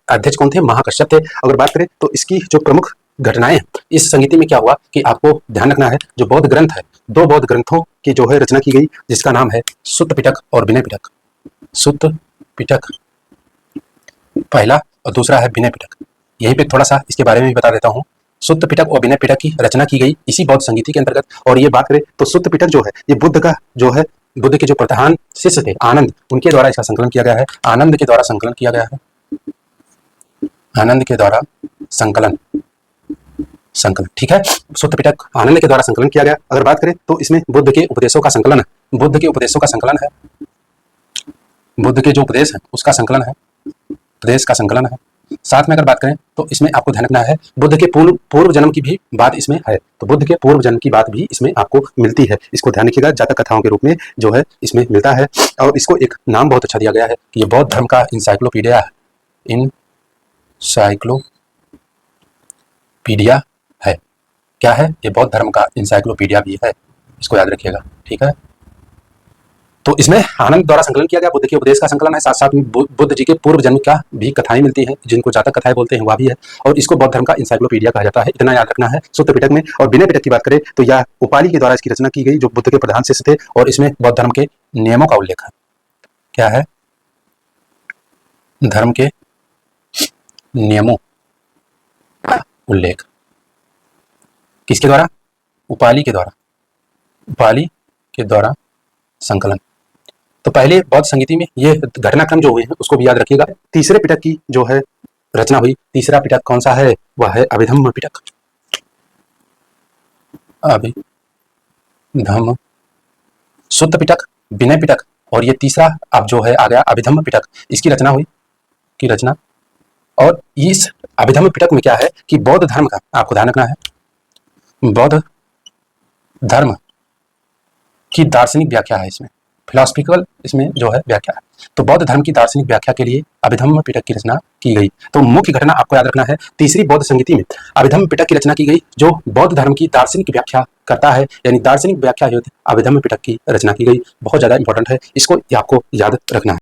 अध्यक्ष कौन थे? महाकश्यप थे। अगर बात करें तो इसकी जो प्रमुख घटनाएं हैं इस संगीति में क्या हुआ कि आपको ध्यान रखना है, जो बौद्ध ग्रंथ है, दो बौद्ध ग्रंथों की जो है रचना की गई, जिसका नाम है सुत्त पिटक और विनय पिटक। सुत्त पिटक पहला और दूसरा है विनय पिटक। यहीं पे थोड़ा सा इसके बारे में भी बता देता हूँ। सुत्त पिटक और विनय पिटक की रचना की गई इसी बौद्ध संगीति के अंतर्गत। और ये बात करें तो सुत्त पिटक जो है ये बुद्ध का जो है, बुद्ध के जो प्रधान शिष्य थे आनंद, उनके द्वारा इसका संकलन किया गया है। आनंद के द्वारा संकलन किया गया है। आनंद के द्वारा संकलन, ठीक है। सुत्त पिटक आनंद के द्वारा संकलन किया गया। अगर बात करें तो इसमें बुद्ध के उपदेशों का संकलन है। बुद्ध के उपदेशों का संकलन है। बुद्ध के जो उपदेश है उसका संकलन है, उपदेश का संकलन है। साथ में अगर बात करें तो इसमें आपको ध्यान रखना है बुद्ध के पूर्व जन्म की भी बात इसमें है। तो बुद्ध के पूर्व जन्म की बात भी इसमें आपको मिलती है। इसको ध्यान रखिएगा, जातक कथाओं के रूप में जो है इसमें मिलता है। और इसको एक नाम बहुत अच्छा दिया गया है कि ये बौद्ध धर्म का इंसाइक्लोपीडिया है। इंसाइक्लोपीडिया है। क्या है? ये बौद्ध धर्म का इंसाइक्लोपीडिया भी है, इसको याद रखिएगा, ठीक है। तो इसमें आनंद द्वारा संकलन किया गया, बुद्ध के उपदेश का संकलन है। साथ साथ में बुद्ध जी के पूर्व जन्म का भी कथाएं मिलती हैं, जिनको जातक कथाएं बोलते हैं वह भी है। और इसको बौद्ध धर्म का इंसाइक्लोपीडिया कहा जाता है, इतना याद रखना है सुत्त पिटक में। और विनय पिटक की बात करें तो यह उपाली के द्वारा इसकी रचना की गई, जो बुद्ध के प्रधान शिष्य थे। और इसमें बौद्ध धर्म के नियमों का उल्लेख है। क्या है? धर्म के नियमों का उल्लेख। किसके द्वारा? उपाली के द्वारा। उपाली के द्वारा संकलन। तो पहले बौद्ध संगीति में ये घटनाक्रम जो हुए हैं उसको भी याद रखिएगा। तीसरे पिटक की जो है रचना हुई, तीसरा पिटक कौन सा है? वह है अभिधम्म पिटक। अभिधम्म, सुत्त पिटक, विनय पिटक और ये तीसरा अब जो है आ गया अभिधम्म पिटक। इसकी रचना हुई की रचना। और इस अभिधम्म पिटक में क्या है कि बौद्ध धर्म का आपको ध्यान रखना है, बौद्ध धर्म की दार्शनिक व्याख्या है इसमें, फिलोसफिकल इसमें जो है व्याख्या है। तो बौद्ध धर्म की दार्शनिक व्याख्या के लिए अभिधम्म पिटक की रचना की गई। तो मुख्य घटना आपको याद रखना है, तीसरी बौद्ध संगीति में अभिधम्म पिटक की रचना की गई, जो बौद्ध धर्म की दार्शनिक व्याख्या करता है, यानी दार्शनिक व्याख्या हेतु अभिधम्म पिटक की रचना की गई। बहुत ज्यादा इंपॉर्टेंट है, इसको आपको याद रखना है।